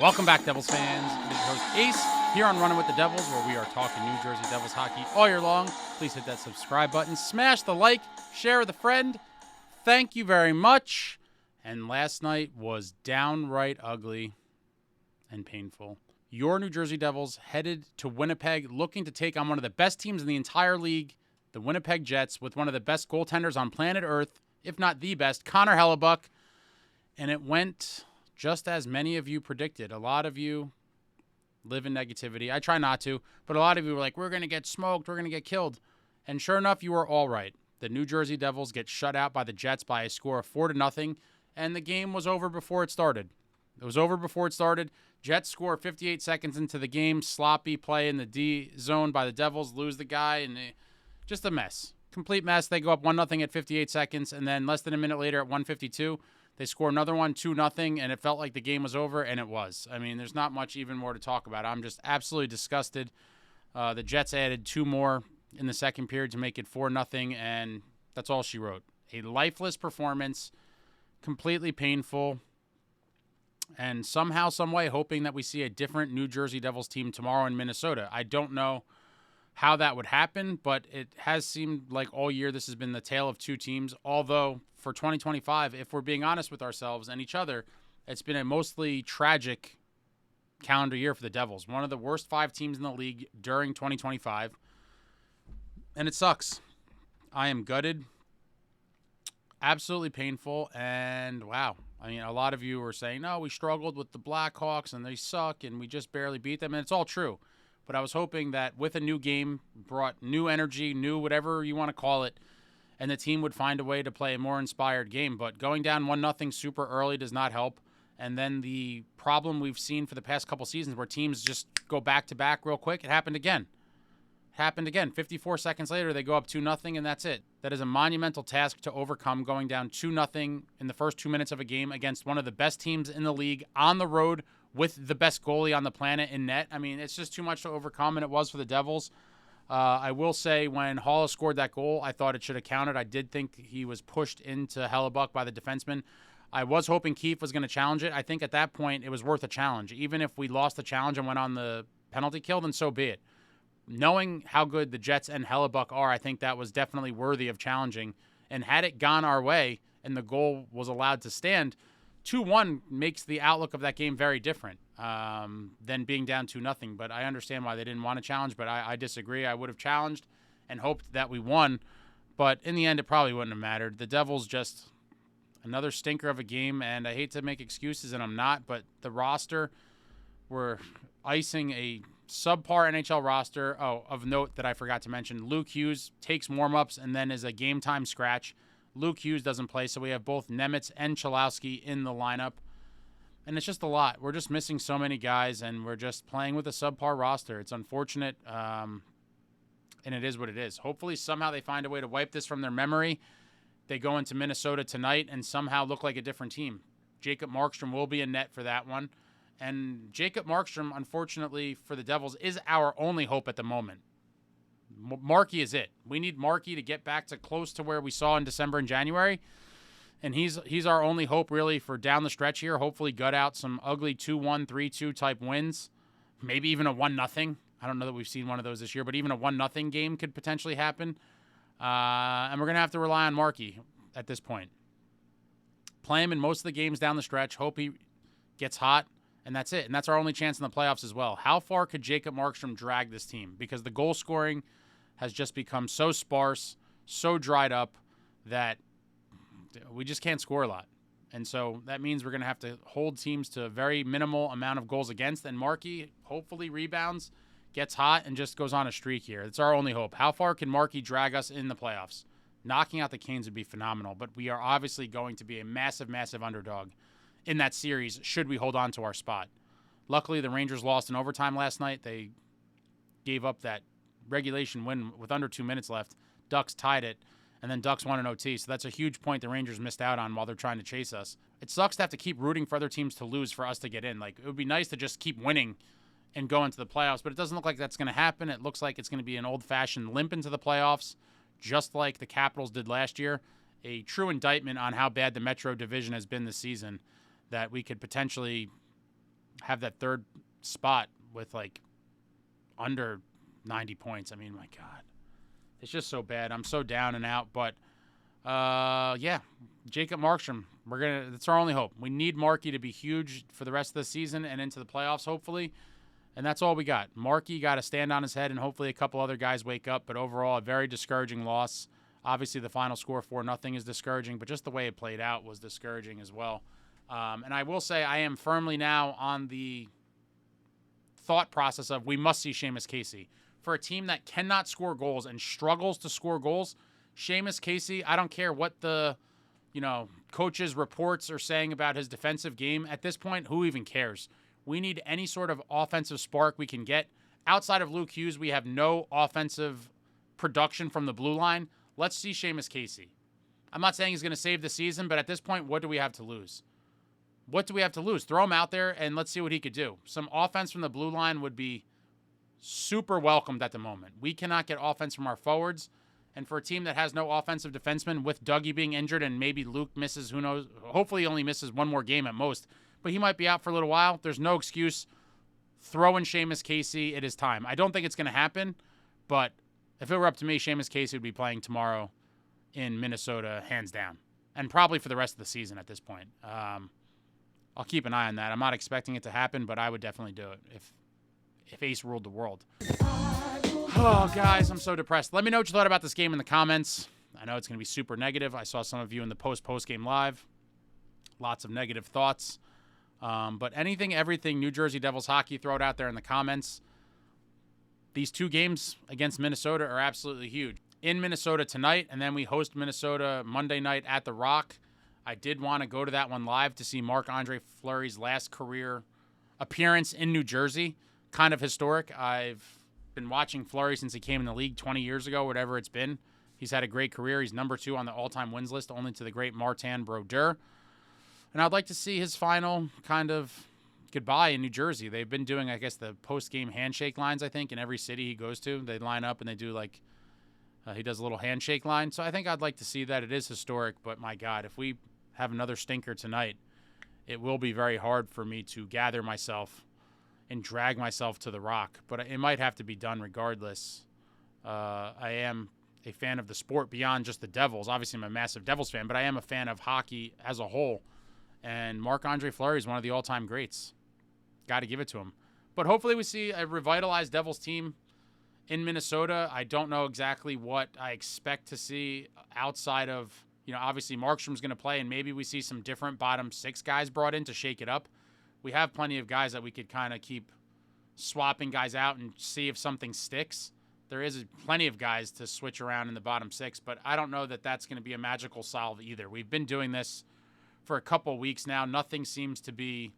Welcome back, Devils fans. It is your host, Ace, here on Running with the Devils, where we are talking New Jersey Devils hockey all year long. Please hit that subscribe button, smash the like, share with a friend. Thank you very much. And last night was downright ugly and painful. Your New Jersey Devils headed to Winnipeg, looking to take on one of the best teams in the entire league, the Winnipeg Jets, with one of the best goaltenders on planet Earth, if not the best, Connor Hellebuyck. And it went just as many of you predicted. A lot of you live in negativity. I try not to, but a lot of you were like, we're going to get smoked, we're going to get killed. And sure enough, you were all right. The New Jersey Devils get shut out by the Jets by a score of 4-0, and the game was over before it started. It was over before it started. Jets score 58 seconds into the game. Sloppy play in the D zone by the Devils. Lose the guy, and just a mess. Complete mess. They go up 1-0 at 58 seconds, and then less than a minute later at 1:52, they score another one, 2-0, and it felt like the game was over, and it was. I mean, there's not much even more to talk about. I'm just absolutely disgusted. The Jets added 2 more in the second period to make it 4-0, and that's all she wrote. A lifeless performance, completely painful, and somehow, some way, hoping that we see a different New Jersey Devils team tomorrow in Minnesota. I don't know how that would happen, but it has seemed like all year this has been the tale of two teams, although for 2025, if we're being honest with ourselves and each other, it's been a mostly tragic calendar year for the Devils. One of the worst 5 teams in the league during 2025, and it sucks. I am gutted, absolutely painful, and wow. I mean, a lot of you were saying, no, we struggled with the Blackhawks, and they suck, and we just barely beat them, and it's all true. But I was hoping that with a new game, brought new energy, new whatever you want to call it, and the team would find a way to play a more inspired game. But going down 1-0 super early does not help. And then the problem we've seen for the past couple seasons where teams just go back-to-back real quick, it happened again. 54 seconds later, they go up 2-0, and that's it. That is a monumental task to overcome, going down 2-0 in the first 2 minutes of a game against one of the best teams in the league on the road with the best goalie on the planet in net. I mean, it's just too much to overcome, and it was for the Devils. I will say when Hall scored that goal, I thought it should have counted. I did think he was pushed into Hellebuyck by the defenseman. I was hoping Keefe was going to challenge it. I think at that point it was worth a challenge. Even if we lost the challenge and went on the penalty kill, then so be it. Knowing how good the Jets and Hellebuyck are, I think that was definitely worthy of challenging. And had it gone our way and the goal was allowed to stand, 2-1 makes the outlook of that game very different than being down 2-0. But I understand why they didn't want to challenge, but I disagree. I would have challenged and hoped that we won. But in the end, it probably wouldn't have mattered. The Devils just another stinker of a game, and I hate to make excuses, and I'm not, but the roster, we're icing a subpar NHL roster. Oh, of note that I forgot to mention, Luke Hughes takes warm-ups and then is a game-time scratch. Luke Hughes doesn't play, so we have both Nemitz and Chalowski in the lineup. And it's just a lot. We're just missing so many guys, and we're just playing with a subpar roster. It's unfortunate, and it is what it is. Hopefully, somehow they find a way to wipe this from their memory. They go into Minnesota tonight and somehow look like a different team. Jacob Markstrom will be in net for that one. And Jacob Markstrom, unfortunately, for the Devils, is our only hope at the moment. Markey is it. We need Markey to get back to close to where we saw in December and January. And he's our only hope, really, for down the stretch here. Hopefully gut out some ugly 2-1, 3-2 type wins. Maybe even a 1-0. I don't know that we've seen one of those this year, but even a 1-0 game could potentially happen. And we're going to have to rely on Markey at this point. Play him in most of the games down the stretch. Hope he gets hot. And that's it. And that's our only chance in the playoffs as well. How far could Jacob Markstrom drag this team? Because the goal scoring has just become so sparse, so dried up, that we just can't score a lot. And so that means we're going to have to hold teams to a very minimal amount of goals against. And Markey hopefully rebounds, gets hot, and just goes on a streak here. It's our only hope. How far can Markey drag us in the playoffs? Knocking out the Canes would be phenomenal. But we are obviously going to be a massive, massive underdog in that series should we hold on to our spot. Luckily, the Rangers lost in overtime last night. They gave up that regulation win with under 2 minutes left. Ducks tied it, and then Ducks won in OT. So that's a huge point the Rangers missed out on while they're trying to chase us. It sucks to have to keep rooting for other teams to lose for us to get in. Like, it would be nice to just keep winning and go into the playoffs, but it doesn't look like that's going to happen. It looks like it's going to be an old-fashioned limp into the playoffs, just like the Capitals did last year. A true indictment on how bad the Metro Division has been this season, that we could potentially have that third spot with like under 90 points. I mean, my God, it's just so bad. I'm so down and out. But yeah, Jacob Markstrom, that's our only hope. We need Markey to be huge for the rest of the season and into the playoffs, hopefully. And that's all we got. Markey got to stand on his head, and hopefully a couple other guys wake up. But overall, a very discouraging loss. Obviously, the final score 4-0 is discouraging, but just the way it played out was discouraging as well. And I will say I am firmly now on the thought process of we must see Sheamus Casey. For a team that cannot score goals and struggles to score goals, Sheamus Casey, I don't care what the coaches' reports are saying about his defensive game. At this point, who even cares? We need any sort of offensive spark we can get. Outside of Luke Hughes, we have no offensive production from the blue line. Let's see Sheamus Casey. I'm not saying he's going to save the season, but at this point, what do we have to lose? What do we have to lose? Throw him out there and let's see what he could do. Some offense from the blue line would be super welcomed at the moment. We cannot get offense from our forwards. And for a team that has no offensive defenseman, with Dougie being injured and maybe Luke misses, who knows, hopefully he only misses one more game at most, but he might be out for a little while. There's no excuse. Throw in Sheamus Casey. It is time. I don't think it's going to happen, but if it were up to me, Sheamus Casey would be playing tomorrow in Minnesota, hands down, and probably for the rest of the season at this point. I'll keep an eye on that. I'm not expecting it to happen, but I would definitely do it if Ace ruled the world. Oh, guys, I'm so depressed. Let me know what you thought about this game in the comments. I know it's going to be super negative. I saw some of you in the Post-Postgame Live. Lots of negative thoughts. But anything, everything New Jersey Devils hockey, throw it out there in the comments. These two games against Minnesota are absolutely huge. In Minnesota tonight, and then we host Minnesota Monday night at the Rock. I did want to go to that one live to see Marc-Andre Fleury's last career appearance in New Jersey. Kind of historic. I've been watching Fleury since he came in the league 20 years ago, whatever it's been. He's had a great career. He's number 2 on the all-time wins list, only to the great Martin Brodeur. And I'd like to see his final kind of goodbye in New Jersey. They've been doing, I guess, the post-game handshake lines, I think, in every city he goes to. They line up and they do, like, he does a little handshake line. So I think I'd like to see that. It is historic, but my God, if we have another stinker tonight, it will be very hard for me to gather myself and drag myself to the Rock. But it might have to be done regardless. I am a fan of the sport beyond just the Devils. Obviously, I'm a massive Devils fan, but I am a fan of hockey as a whole. And Marc-Andre Fleury is one of the all-time greats. Got to give it to him. But hopefully we see a revitalized Devils team in Minnesota. I don't know exactly what I expect to see outside of, obviously Markstrom's going to play, and maybe we see some different bottom 6 guys brought in to shake it up. We have plenty of guys that we could kind of keep swapping guys out and see if something sticks. There is plenty of guys to switch around in the bottom 6, but I don't know that that's going to be a magical solve either. We've been doing this for a couple weeks now. Nothing seems to be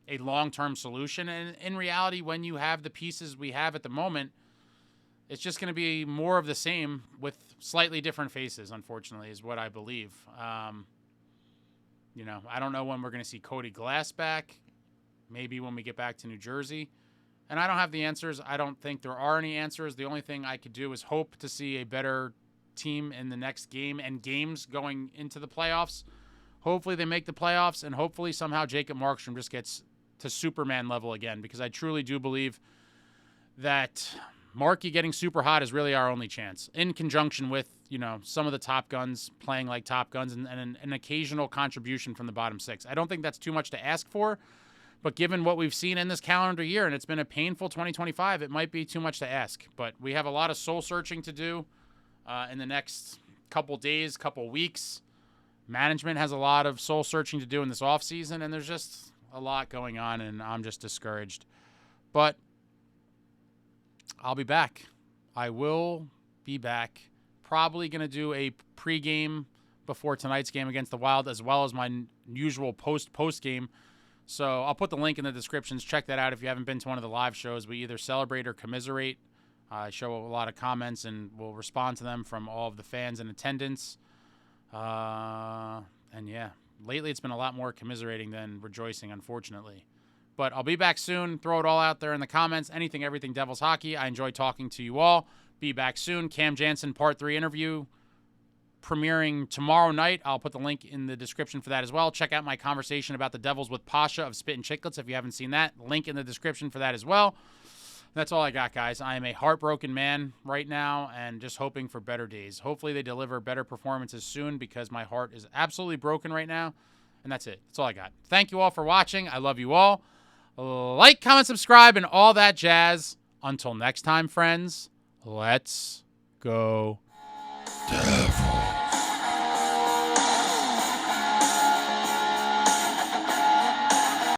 a long-term solution. And in reality, when you have the pieces we have at the moment, it's just going to be more of the same with slightly different faces, unfortunately, is what I believe. I don't know when we're going to see Cody Glass back. Maybe when we get back to New Jersey. And I don't have the answers. I don't think there are any answers. The only thing I could do is hope to see a better team in the next game and games going into the playoffs. Hopefully they make the playoffs, and hopefully somehow Jacob Markstrom just gets to Superman level again, because I truly do believe that Markey getting super hot is really our only chance, in conjunction with, some of the top guns playing like top guns and an occasional contribution from the bottom 6. I don't think that's too much to ask for, but given what we've seen in this calendar year, and it's been a painful 2025, it might be too much to ask. But we have a lot of soul searching to do in the next couple days, couple weeks. Management has a lot of soul searching to do in this offseason, and there's just a lot going on, and I'm just discouraged. But I'll be back. I will be back. Probably going to do a pregame before tonight's game against the Wild, as well as my usual post game. So I'll put the link in the descriptions. Check that out if you haven't been to one of the live shows. We either celebrate or commiserate. I show a lot of comments, and we'll respond to them from all of the fans in attendance. And yeah, lately it's been a lot more commiserating than rejoicing, unfortunately. But I'll be back soon. Throw it all out there in the comments. Anything, everything Devils hockey. I enjoy talking to you all. Be back soon. Cam Janssen Part 3 interview. premiering tomorrow night. I'll put the link in the description for that as well. Check out my conversation about the Devils with Pasha of Spittin Chiclets if you haven't seen that. Link in the description for that as well. That's all I got, guys. I am a heartbroken man right now and just hoping for better days. Hopefully they deliver better performances soon because my heart is absolutely broken right now. And that's it. That's all I got. Thank you all for watching. I love you all. Like, comment, subscribe, and all that jazz. Until next time, friends, let's go.